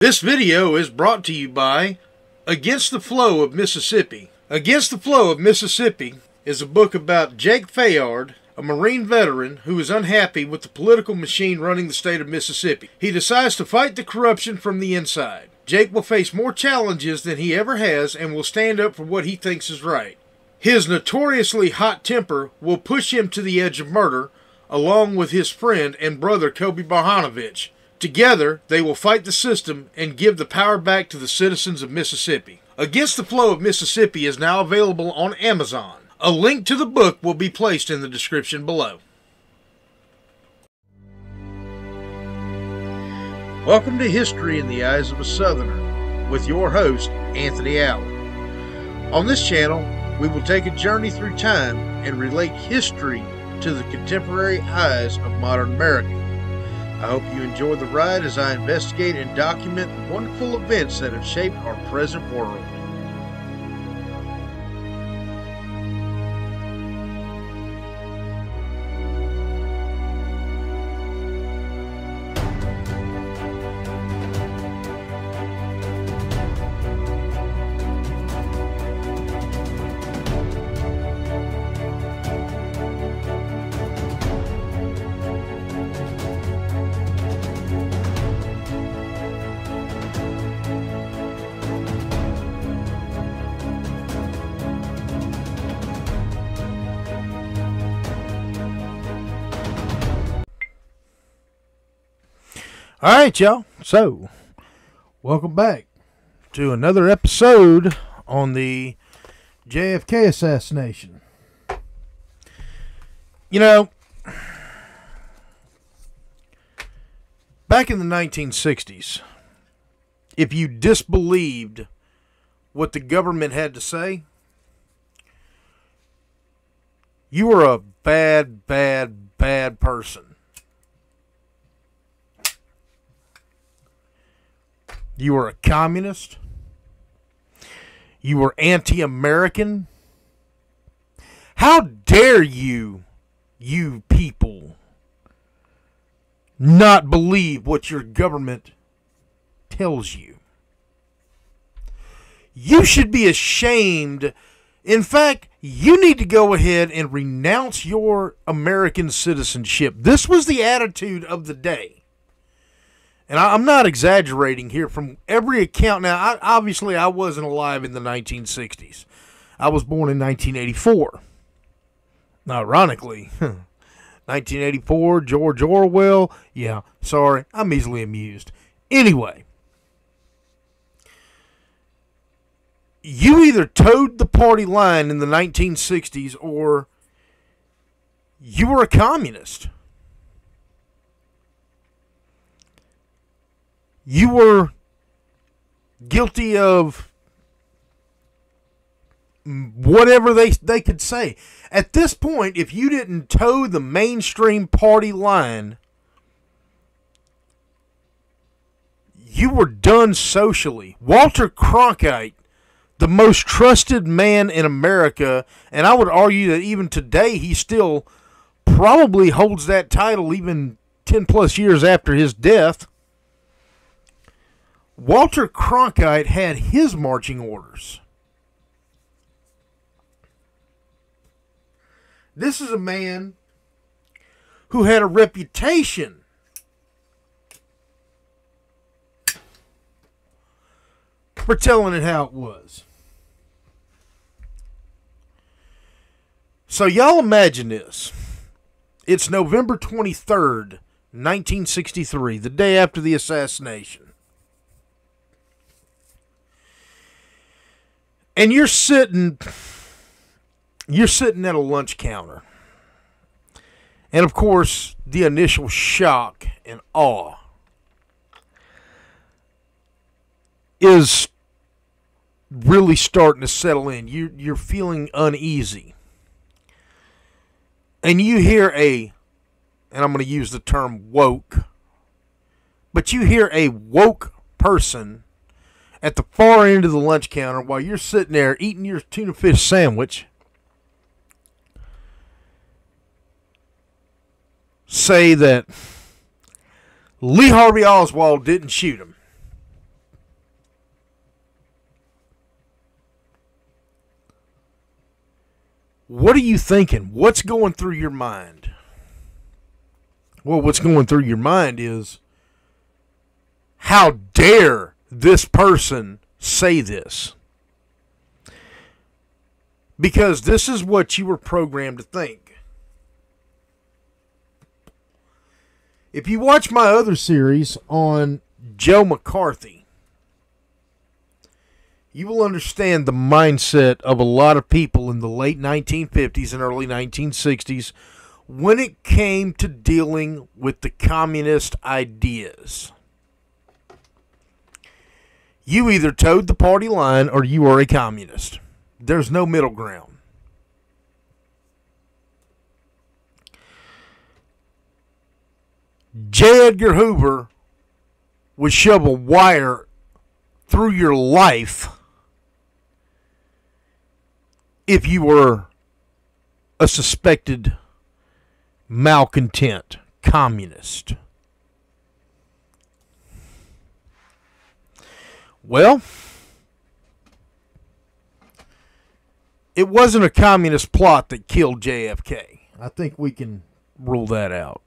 This video is brought to you by Against the Flow of Mississippi. Against the Flow of Mississippi is a book about Jake Fayard, a Marine veteran who is unhappy with the political machine running the state of Mississippi. He decides to fight the corruption from the inside. Jake will face more challenges than he ever has and will stand up for what he thinks is right. His notoriously hot temper will push him to the edge of murder, along with his friend and brother Kobe Barhanovich. Together, they will fight the system and give the power back to the citizens of Mississippi. Against the Flow of Mississippi is now available on Amazon. A link to the book will be placed in the description below. Welcome to History in the Eyes of a Southerner with your host, Anthony Allen. On this channel, we will take a journey through time and relate history to the contemporary eyes of modern America. I hope you enjoy the ride as I investigate and document the wonderful events that have shaped our present world. Alright, y'all. So, welcome back to another episode on the JFK assassination. You know, back in the 1960s, if you disbelieved what the government had to say, you were a bad person. You were a communist. You were anti-American. How dare you people, not believe what your government tells you? You should be ashamed. In fact, you need to go ahead and renounce your American citizenship. This was the attitude of the day. And I'm not exaggerating here. From every account, now, obviously I wasn't alive in the 1960s. I was born in 1984. Ironically, 1984, George Orwell. Yeah, sorry, I'm easily amused. Anyway, you either towed the party line in the 1960s or you were a communist. You were guilty of whatever they could say. At this point, if you didn't toe the mainstream party line, you were done socially. Walter Cronkite, the most trusted man in America, and I would argue that even today he still probably holds that title even 10 plus years after his death. Walter Cronkite had his marching orders. This is a man who had a reputation for telling it how it was. So y'all imagine this. It's November 23rd, 1963, the day after the assassination. And you're sitting at a lunch counter. And of course, the initial shock and awe is really starting to settle in. You're feeling uneasy. And you hear and I'm going to use the term woke, but you hear a woke person at the far end of the lunch counter while you're sitting there eating your tuna fish sandwich say that Lee Harvey Oswald didn't shoot him. What are you thinking? What's going through your mind? Well, what's going through your mind is, how dare this person say this? Because this is what you were programmed to think. If you watch my other series on Joe McCarthy, you will understand the mindset of a lot of people in the late 1950s and early 1960s when it came to dealing with the communist ideas. You either towed the party line or you are a communist. There's no middle ground. J. Edgar Hoover would shove a wire through your life if you were a suspected malcontent communist. Well, it wasn't a communist plot that killed JFK. I think we can rule that out.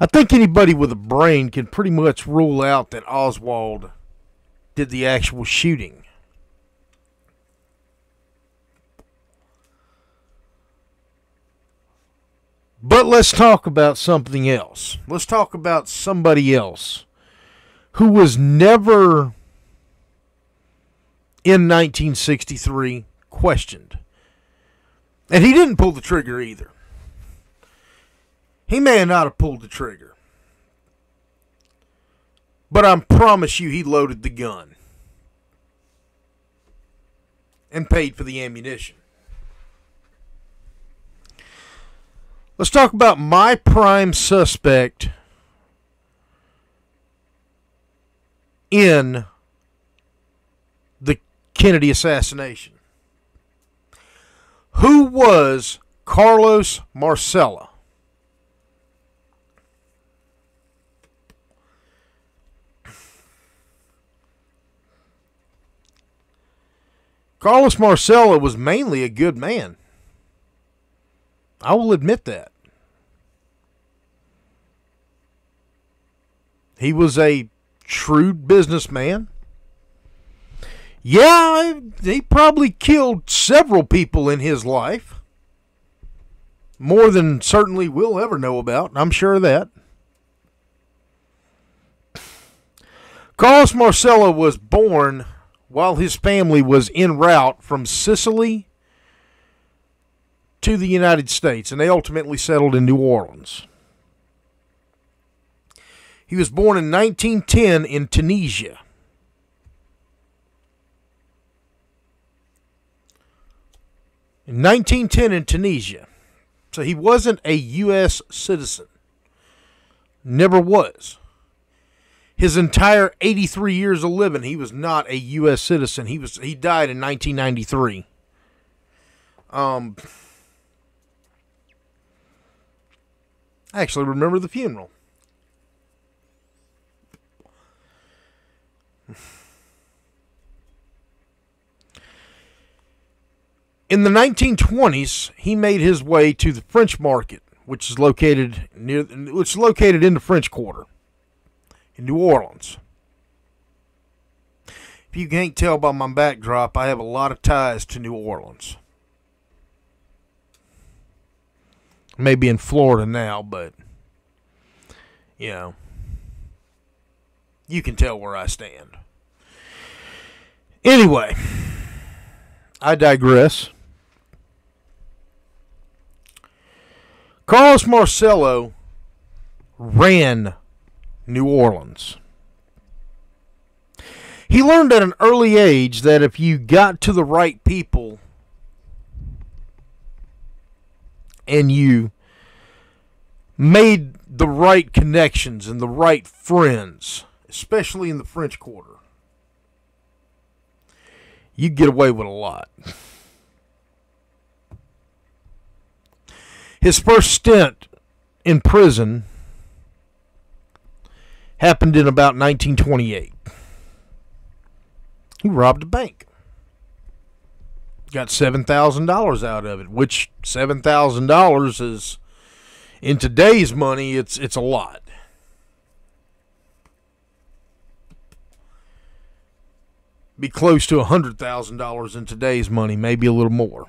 I think anybody with a brain can pretty much rule out that Oswald did the actual shooting. But let's talk about something else. Let's talk about somebody else who was never in 1963 questioned. And he didn't pull the trigger either. He may not have pulled the trigger. But I promise you he loaded the gun. And paid for the ammunition. Let's talk about my prime suspect in the Kennedy assassination. Who was Carlos Marcello? Carlos Marcello was mainly a good man. I will admit that. He was a shrewd businessman. Yeah, he probably killed several people in his life. More than certainly we'll ever know about. I'm sure of that. Carlos Marcello was born while his family was en route from Sicily to the United States, and they ultimately settled in New Orleans. He was born in 1910 in Tunisia. In 1910 in Tunisia. So he wasn't a U.S. citizen. Never was. His entire 83 years of living, he was not a U.S. citizen. He died in 1993. I actually remember the funeral. In the 1920s, he made his way to the French market, which is located in the French Quarter in New Orleans. If you can't tell by my backdrop, I have a lot of ties to New Orleans. Maybe in Florida now, but you know, you can tell where I stand. Anyway, I digress. Carlos Marcello ran New Orleans. He learned at an early age that if you got to the right people and you made the right connections and the right friends, especially in the French Quarter, you'd get away with a lot. His first stint in prison happened in about 1928. He robbed a bank. Got $7,000 out of it, which $7,000 is, in today's money, it's a lot. Be close to $100,000 in today's money, maybe a little more.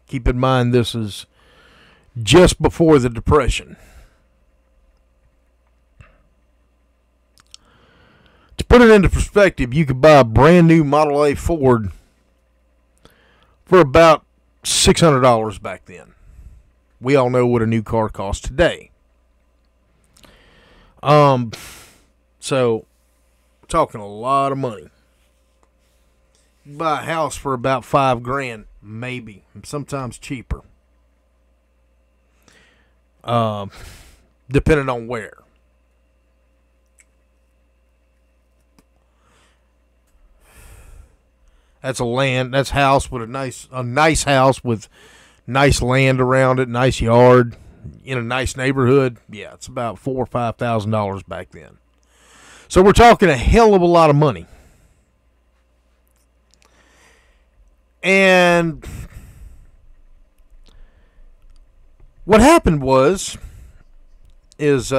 Keep in mind, this is just before the Depression. To put it into perspective, you could buy a brand new Model A Ford for about $600 back then. We all know what a new car costs today. So, talking a lot of money. You buy a house for about $5,000, maybe, sometimes cheaper, depending on where. That's house with a nice house with nice land around it, nice yard, in a nice neighborhood. Yeah, it's about $4,000 or $5,000 back then. So we're talking a hell of a lot of money. And what happened is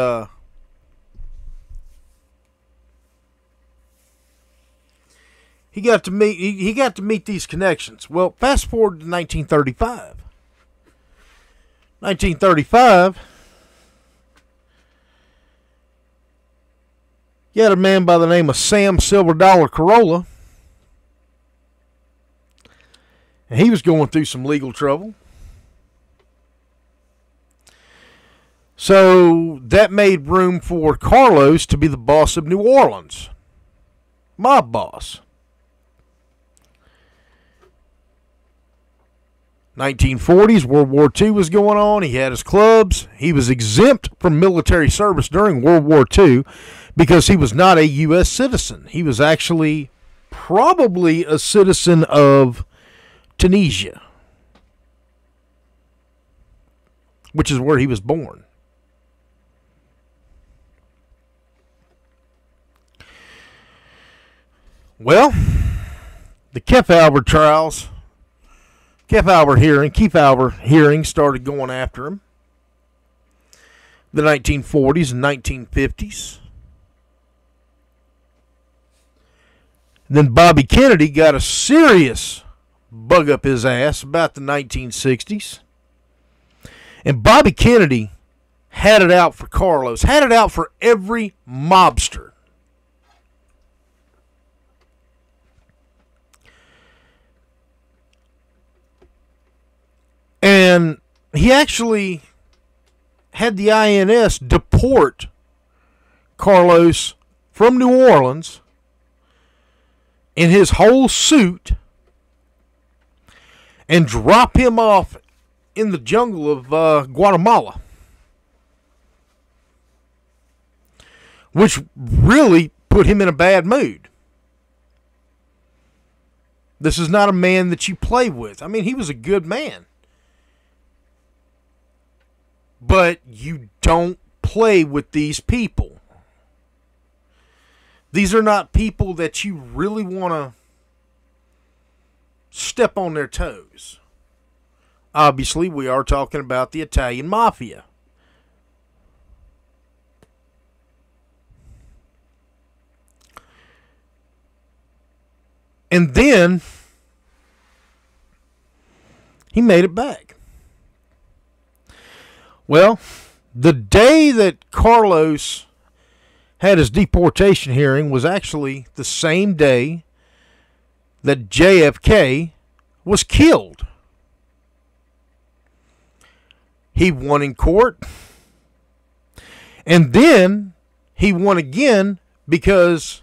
he got to meet these connections. Well, fast forward to 1935. 1935, you had a man by the name of Sam Silver Dollar Corolla. And he was going through some legal trouble. So that made room for Carlos to be the boss of New Orleans. Mob boss. 1940s, World War II was going on. He had his clubs. He was exempt from military service during World War II because he was not a U.S. citizen. He was actually probably a citizen of Tunisia, which is where he was born. Well, the Kefauver hearing started going after him. The 1940s and 1950s. Then Bobby Kennedy got a serious bug up his ass about the 1960s. And Bobby Kennedy had it out for Carlos, had it out for every mobster. And he actually had the INS deport Carlos from New Orleans in his whole suit and drop him off in the jungle of Guatemala, which really put him in a bad mood. This is not a man that you play with. I mean, he was a good man. But you don't play with these people. These are not people that you really want to step on their toes. Obviously, we are talking about the Italian Mafia. And then he made it back. Well, the day that Carlos had his deportation hearing was actually the same day that JFK was killed. He won in court, and then he won again because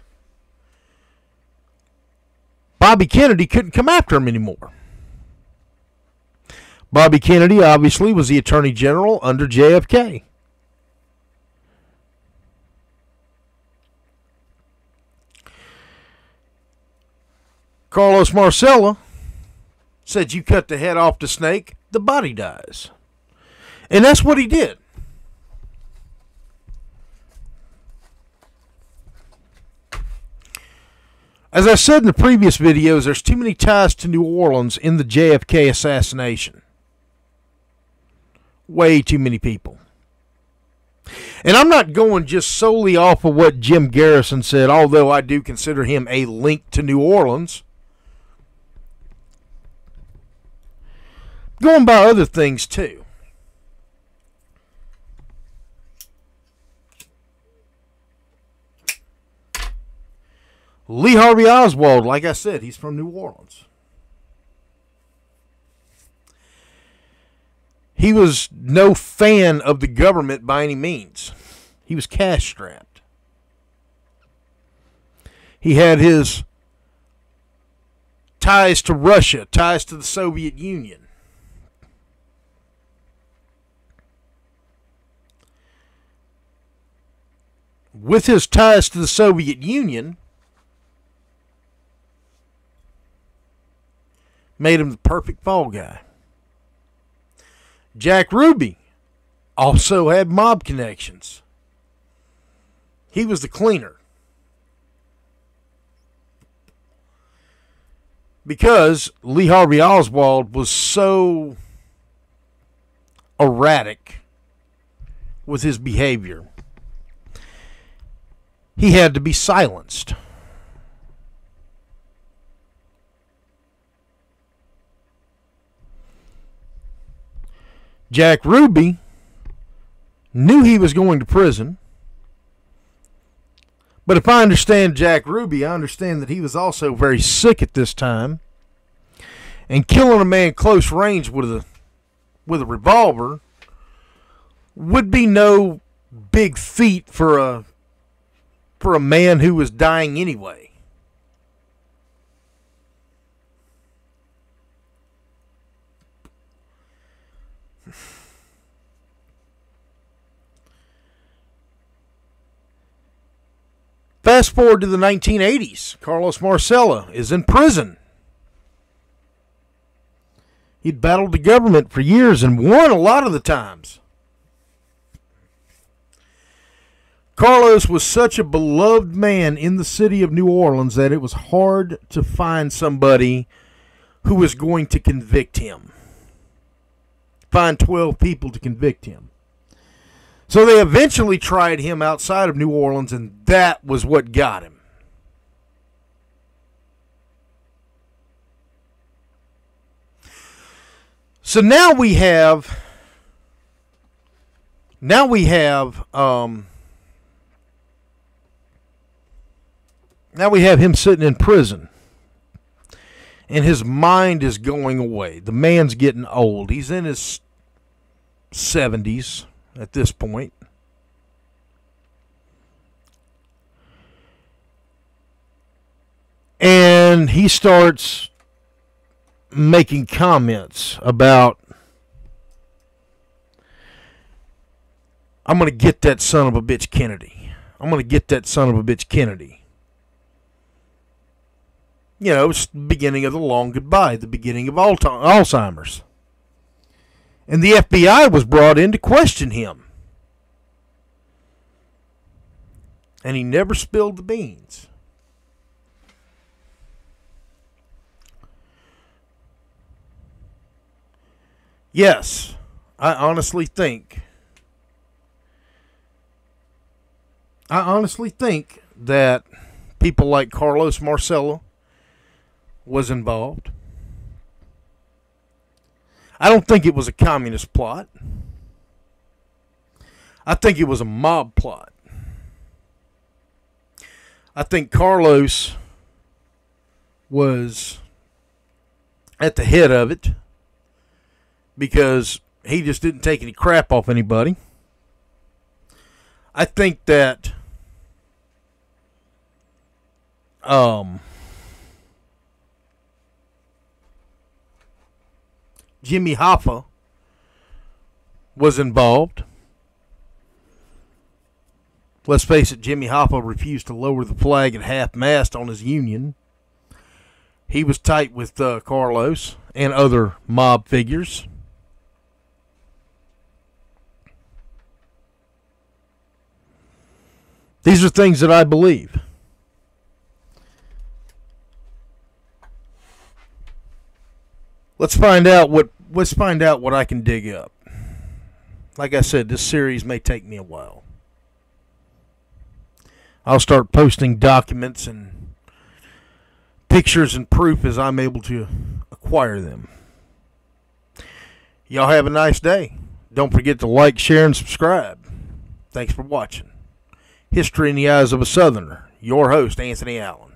Bobby Kennedy couldn't come after him anymore. Bobby Kennedy obviously was the Attorney General under JFK. Carlos Marcello said, "You cut the head off the snake, the body dies." And that's what he did. As I said in the previous videos, there's too many ties to New Orleans in the JFK assassination. Way too many people. And I'm not going just solely off of what Jim Garrison said, although I do consider him a link to New Orleans. Going by other things too. Lee Harvey Oswald, like I said, he's from New Orleans. He was no fan of the government by any means. He was cash-strapped. He had his ties to Russia, ties to the Soviet Union. With his ties to the Soviet Union, made him the perfect fall guy. Jack Ruby also had mob connections. He was the cleaner. Because Lee Harvey Oswald was so erratic with his behavior, he had to be silenced. Jack Ruby knew he was going to prison. But if I understand Jack Ruby, I understand that he was also very sick at this time. And killing a man close range with a revolver would be no big feat for a man who was dying anyway. Fast forward to the 1980s. Carlos Marcello is in prison. He'd battled the government for years and won a lot of the times. Carlos was such a beloved man in the city of New Orleans that it was hard to find somebody who was going to convict him. Find 12 people to convict him. So they eventually tried him outside of New Orleans, and that was what got him. So now we have him sitting in prison, and his mind is going away. The man's getting old. He's in his 70s. At this point. And he starts making comments about, I'm going to get that son of a bitch Kennedy. I'm going to get that son of a bitch Kennedy. You know, it's the beginning of the long goodbye, the beginning of Alzheimer's. And the FBI was brought in to question him. And he never spilled the beans. Yes, I honestly think that people like Carlos Marcello was involved. I don't think it was a communist plot. I think it was a mob plot. I think Carlos was at the head of it because he just didn't take any crap off anybody. I think that Jimmy Hoffa was involved. Let's face it, Jimmy Hoffa refused to lower the flag at half-mast on his union. He was tight with Carlos and other mob figures. These are things that I believe. let's find out what I can dig up. Like I said, this series may take me a while. I'll start posting documents and pictures and proof as I'm able to acquire them. Y'all have a nice day. Don't forget to like, share, and subscribe. Thanks for watching. History in the Eyes of a Southerner. Your host, Anthony Allen.